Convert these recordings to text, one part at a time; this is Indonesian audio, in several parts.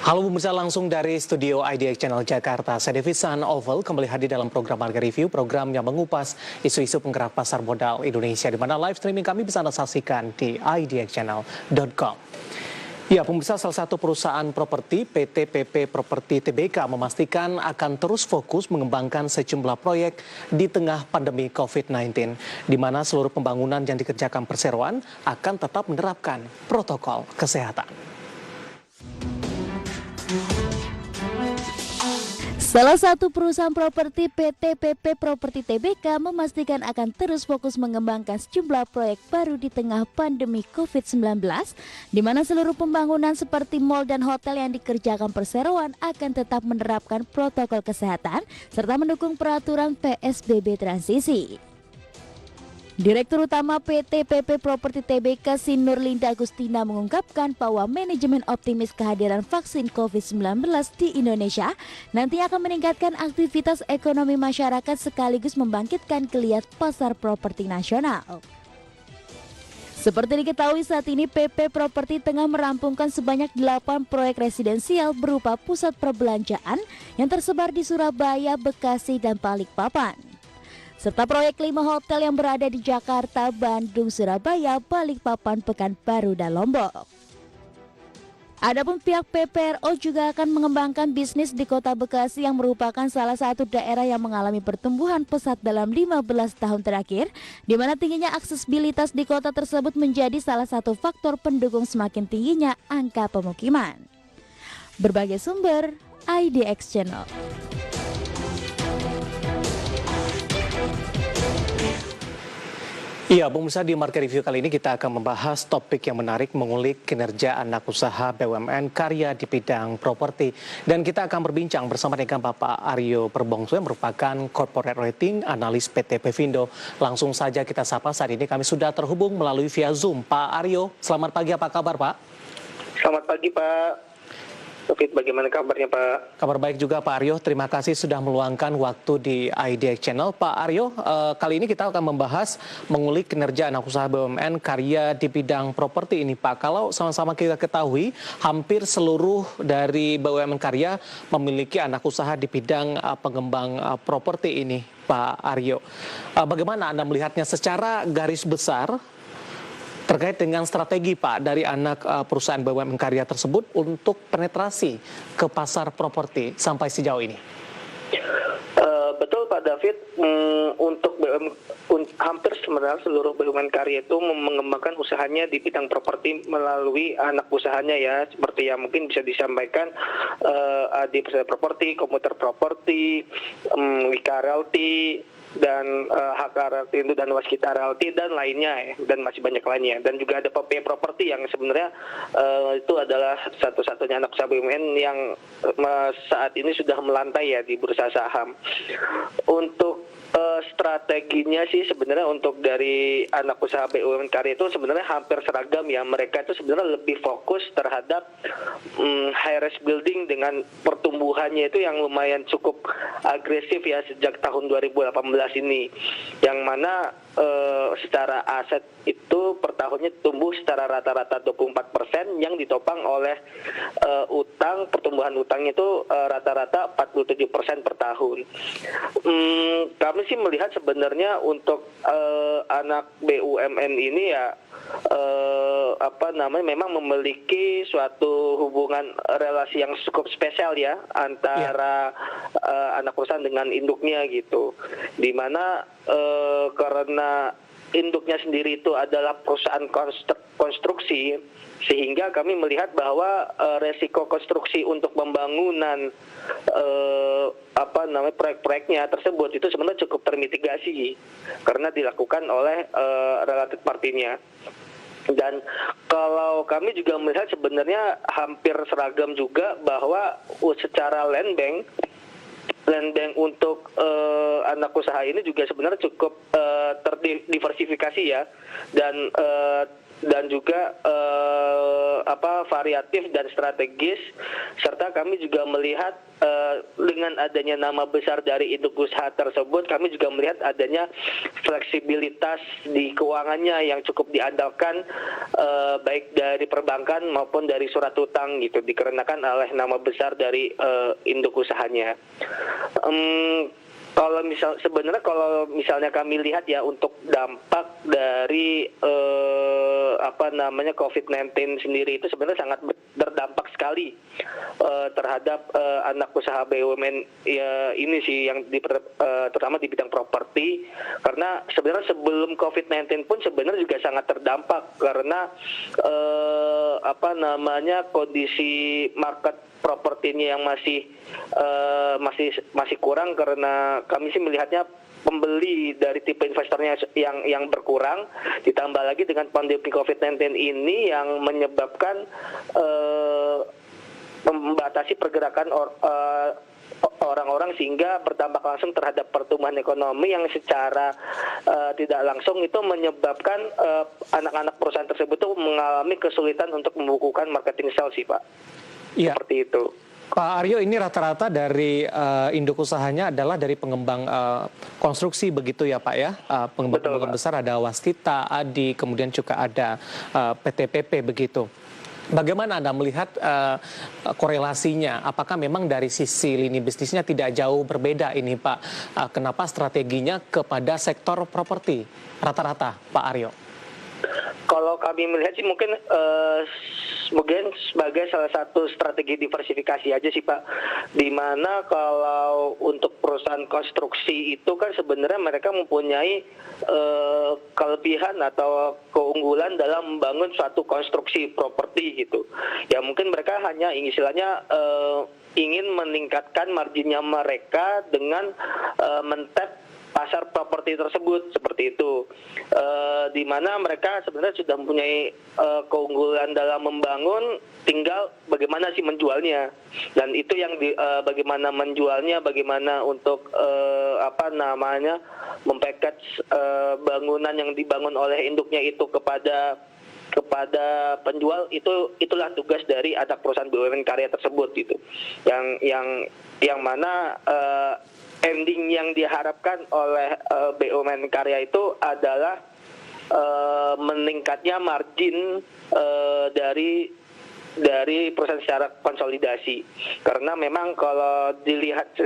Halo pemirsa, langsung dari studio IDX Channel Jakarta. Saya Devisan Oval kembali hadir dalam program Market Review, program yang mengupas isu-isu penggerak pasar modal Indonesia, di mana live streaming kami bisa Anda saksikan di idxchannel.com. Ya, pemirsa, salah satu perusahaan properti PT PP Properti Tbk memastikan akan terus fokus mengembangkan sejumlah proyek di tengah pandemi COVID-19, di mana seluruh pembangunan yang dikerjakan perseroan akan tetap menerapkan protokol kesehatan. Salah satu perusahaan properti PT PP Properti Tbk memastikan akan terus fokus mengembangkan sejumlah proyek baru di tengah pandemi COVID-19, di mana seluruh pembangunan seperti mal dan hotel yang dikerjakan perseroan akan tetap menerapkan protokol kesehatan serta mendukung peraturan PSBB transisi. Direktur Utama PT PP Properti Tbk Sinur Linda Agustina mengungkapkan bahwa manajemen optimis kehadiran vaksin COVID-19 di Indonesia nanti akan meningkatkan aktivitas ekonomi masyarakat sekaligus membangkitkan geliat pasar properti nasional. Seperti diketahui, saat ini PP Properti tengah merampungkan sebanyak 8 proyek residensial berupa pusat perbelanjaan yang tersebar di Surabaya, Bekasi, dan Balikpapan, serta proyek 5 hotel yang berada di Jakarta, Bandung, Surabaya, Balikpapan, Pekanbaru, dan Lombok. Adapun pihak PPRO juga akan mengembangkan bisnis di Kota Bekasi yang merupakan salah satu daerah yang mengalami pertumbuhan pesat dalam 15 tahun terakhir, di mana tingginya aksesibilitas di kota tersebut menjadi salah satu faktor pendukung semakin tingginya angka pemukiman. Berbagai sumber, IDX Channel. Iya, pemirsa, di Market Review kali ini kita akan membahas topik yang menarik, mengulik kinerja anak usaha BUMN karya di bidang properti. Dan kita akan berbincang bersama dengan Bapak Aryo Perbongso yang merupakan Corporate Rating Analis PT Pevindo. Langsung saja kita sapa, saat ini kami sudah terhubung melalui via Zoom. Pak Aryo, selamat pagi, apa kabar Pak? Selamat pagi Pak. David, bagaimana kabarnya Pak? Kabar baik juga Pak Aryo, terima kasih sudah meluangkan waktu di IDX Channel. Pak Aryo, kali ini kita akan membahas mengulik kinerja anak usaha BUMN karya di bidang properti ini Pak. Kalau sama-sama kita ketahui, hampir seluruh dari BUMN karya memiliki anak usaha di bidang pengembang properti ini Pak Aryo. Bagaimana Anda melihatnya secara garis besar terkait dengan strategi Pak dari anak perusahaan BUMN karya tersebut untuk penetrasi ke pasar properti sampai sejauh ini? Betul Pak David, untuk hampir sebenarnya seluruh BUMN karya itu mengembangkan usahanya di bidang properti melalui anak usahanya ya, seperti yang mungkin bisa disampaikan di perusahaan properti, komuter properti, Wika Realty, dan HK Realty dan Waskita Realty dan lainnya ya, dan masih banyak lainnya, dan juga ada PP Property yang sebenarnya itu adalah satu-satunya anak usaha BUMN yang saat ini sudah melantai ya di bursa saham. Untuk strateginya sih sebenarnya untuk dari anak usaha BUMN karya itu sebenarnya hampir seragam ya. Mereka itu sebenarnya lebih fokus terhadap high rise building dengan pertumbuhannya itu yang lumayan cukup agresif ya sejak tahun 2018 ini, yang mana secara aset itu per tahunnya tumbuh secara rata-rata 24% yang ditopang oleh pertumbuhan utangnya itu rata-rata 47% per tahun. Kami sih melihat sebenarnya untuk anak BUMN ini ya memang memiliki suatu hubungan relasi yang cukup spesial ya antara anak perusahaan dengan induknya gitu, dimana karena induknya sendiri itu adalah perusahaan konstruksi, sehingga kami melihat bahwa resiko konstruksi untuk pembangunan proyek-proyeknya tersebut itu sebenarnya cukup termitigasi karena dilakukan oleh related partinya. Dan kalau kami juga melihat sebenarnya hampir seragam juga bahwa secara land bank untuk anak usaha ini juga sebenarnya cukup terdiversifikasi ya, dan juga variatif dan strategis, serta kami juga melihat dengan adanya nama besar dari induk usaha tersebut, kami juga melihat adanya fleksibilitas di keuangannya yang cukup diandalkan, baik dari perbankan maupun dari surat utang gitu, dikarenakan oleh nama besar dari induk usahanya. Kalau misalnya kami lihat ya, untuk dampak dari COVID-19 sendiri itu sebenarnya sangat berdampak sekali terhadap anak usaha BUMN ya, ini sih yang terutama di bidang properti, karena sebenarnya sebelum COVID-19 pun sebenarnya juga sangat terdampak karena kondisi market propertinya yang masih kurang, karena kami sih melihatnya pembeli dari tipe investornya yang berkurang, ditambah lagi dengan pandemi COVID-19 ini yang menyebabkan membatasi pergerakan orang-orang, sehingga berdampak langsung terhadap pertumbuhan ekonomi yang secara tidak langsung itu menyebabkan anak-anak perusahaan tersebut tuh mengalami kesulitan untuk membukukan marketing sales sih, Pak. Iya. Seperti itu. Pak Aryo, ini rata-rata dari induk usahanya adalah dari pengembang konstruksi begitu ya Pak ya? Pengembang besar ada Wastita, Adi, kemudian juga ada PTPP begitu. Bagaimana Anda melihat korelasinya? Apakah memang dari sisi lini bisnisnya tidak jauh berbeda ini Pak? Kenapa strateginya kepada sektor properti rata-rata Pak Aryo? Kalau kami melihat sih mungkin sebagai salah satu strategi diversifikasi aja sih Pak. Dimana kalau untuk perusahaan konstruksi itu kan sebenarnya mereka mempunyai kelebihan atau keunggulan dalam membangun suatu konstruksi properti gitu. Ya mungkin mereka hanya istilahnya ingin meningkatkan marginnya mereka dengan men-tap pasar properti tersebut, seperti itu. Di mana mereka sebenarnya sudah mempunyai keunggulan dalam membangun, tinggal bagaimana sih menjualnya. Dan itu yang bagaimana menjualnya, bagaimana untuk mempackage bangunan yang dibangun oleh induknya itu kepada penjual, itulah tugas dari anak perusahaan BUMN karya tersebut gitu. Yang mana ending yang diharapkan oleh BUMN karya itu adalah meningkatnya margin dari perusahaan secara konsolidasi. Karena memang kalau dilihat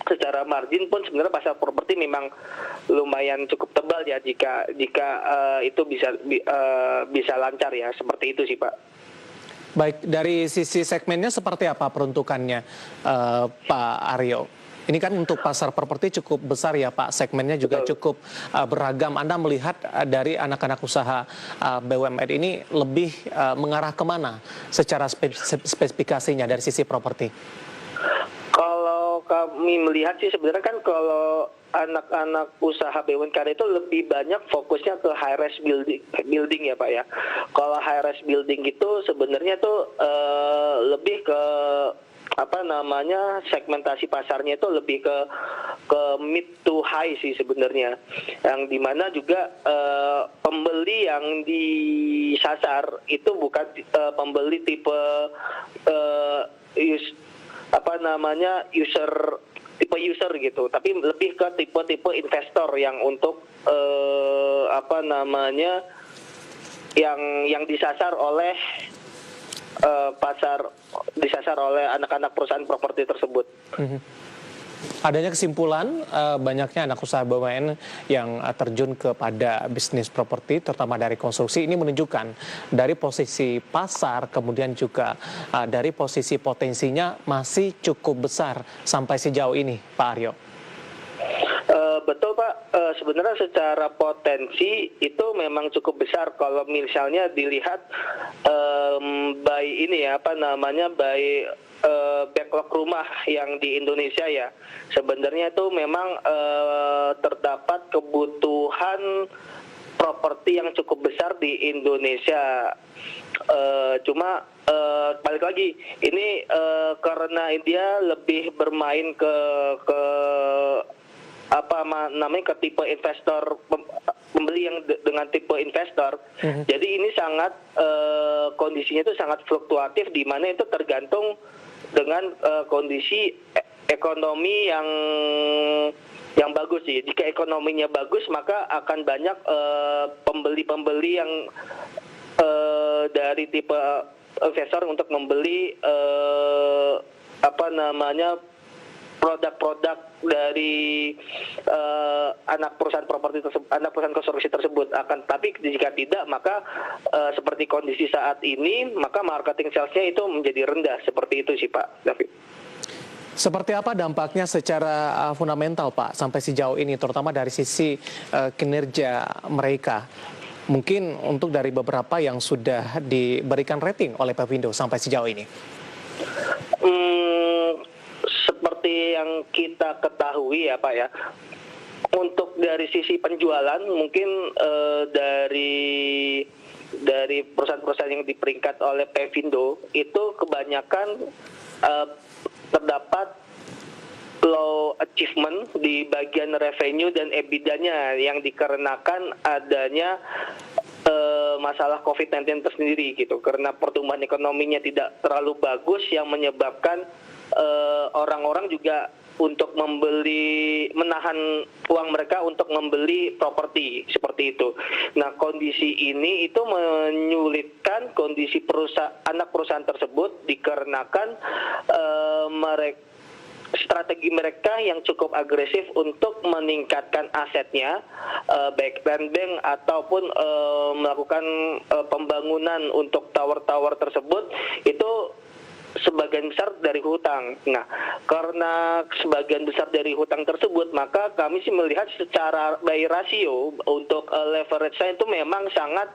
secara margin pun sebenarnya pasar properti memang lumayan cukup tebal ya jika itu bisa lancar ya, seperti itu sih Pak. Baik, dari sisi segmennya seperti apa peruntukannya Pak Aryo? Ini kan untuk pasar properti cukup besar ya Pak, segmennya juga cukup beragam. Anda melihat dari anak-anak usaha BUMN ini lebih mengarah kemana secara spesifikasinya dari sisi properti? Kalau kami melihat sih sebenarnya kan kalau anak-anak usaha BUMN karya itu lebih banyak fokusnya ke high rise building ya Pak ya. Kalau high rise building itu sebenarnya tuh lebih ke segmentasi pasarnya itu lebih ke mid to high sih sebenarnya, yang dimana juga pembeli yang disasar itu bukan pembeli tipe user gitu, tapi lebih ke tipe investor yang untuk yang disasar oleh disasar oleh anak-anak perusahaan properti tersebut. Adanya kesimpulan banyaknya anak usaha BUMN yang terjun kepada bisnis properti, terutama dari konstruksi, ini menunjukkan dari posisi pasar, kemudian juga dari posisi potensinya masih cukup besar sampai sejauh ini, Pak Aryo. Betul Pak, sebenarnya secara potensi itu memang cukup besar kalau misalnya dilihat backlog rumah yang di Indonesia ya. Sebenarnya itu memang terdapat kebutuhan properti yang cukup besar di Indonesia. Cuma balik lagi, ini karena dia lebih bermain ke namanya ke tipe investor pembeli yang dengan tipe investor. Jadi ini sangat kondisinya itu sangat fluktuatif, di mana itu tergantung dengan kondisi ekonomi yang bagus sih. Jika ekonominya bagus, maka akan banyak pembeli-pembeli yang dari tipe investor untuk membeli produk-produk dari anak perusahaan konstruksi tersebut. Tapi jika tidak, maka seperti kondisi saat ini, maka marketing sales-nya itu menjadi rendah. Seperti itu sih Pak David. Seperti apa dampaknya secara fundamental Pak sampai sejauh ini, terutama dari sisi kinerja mereka? Mungkin untuk dari beberapa yang sudah diberikan rating oleh Pevindo sampai sejauh ini. Seperti yang kita ketahui ya Pak ya, untuk dari sisi penjualan mungkin dari perusahaan-perusahaan yang diperingkat oleh Pevindo itu kebanyakan terdapat low achievement di bagian revenue dan EBITDA-nya yang dikarenakan adanya masalah COVID-19 tersendiri gitu, karena pertumbuhan ekonominya tidak terlalu bagus yang menyebabkan orang-orang juga untuk menahan uang mereka untuk membeli properti seperti itu. Nah, kondisi ini itu menyulitkan kondisi anak perusahaan tersebut dikarenakan strategi mereka yang cukup agresif untuk meningkatkan asetnya, baik land bank ataupun melakukan pembangunan untuk tower-tower tersebut itu sebagian besar dari hutang. Nah, karena sebagian besar dari hutang tersebut, maka kami sih melihat secara by ratio untuk leverage-nya itu memang sangat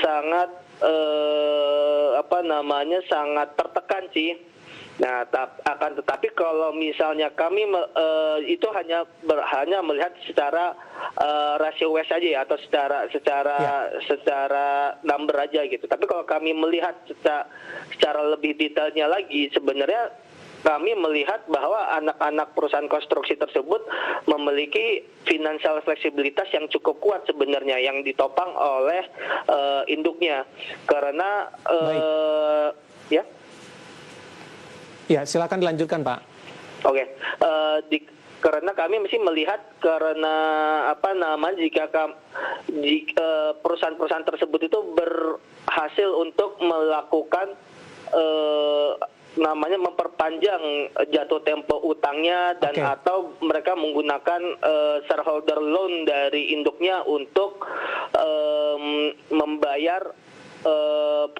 sangat tertekan sih. Nah, tetapi kalau misalnya kami itu hanya melihat secara rasio WES saja ya, atau secara number aja gitu. Tapi kalau kami melihat secara lebih detailnya lagi, sebenarnya kami melihat bahwa anak-anak perusahaan konstruksi tersebut memiliki financial fleksibilitas yang cukup kuat sebenarnya, yang ditopang oleh induknya. Karena Ya, silakan dilanjutkan Pak. Oke, karena kami mesti melihat jika perusahaan-perusahaan tersebut itu berhasil untuk melakukan memperpanjang jatuh tempo utangnya dan atau mereka menggunakan shareholder loan dari induknya untuk membayar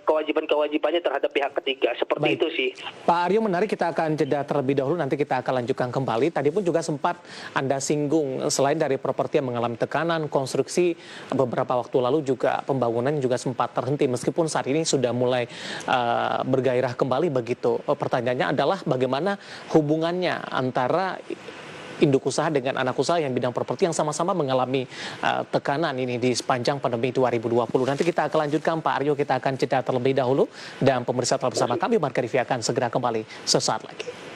kewajiban-kewajibannya terhadap pihak ketiga. Seperti itu sih. Pak Aryo, menarik, kita akan jeda terlebih dahulu, nanti kita akan lanjutkan kembali. Tadi pun juga sempat Anda singgung, selain dari properti yang mengalami tekanan, konstruksi beberapa waktu lalu juga pembangunan juga sempat terhenti, meskipun saat ini sudah mulai bergairah kembali begitu. Pertanyaannya adalah bagaimana hubungannya antara induk usaha dengan anak usaha yang bidang properti yang sama-sama mengalami tekanan ini di sepanjang pandemi 2020. Nanti kita akan lanjutkan Pak Aryo, kita akan jeda terlebih dahulu, dan pemirsa telah bersama kami, Marka Rivi akan segera kembali sesaat lagi.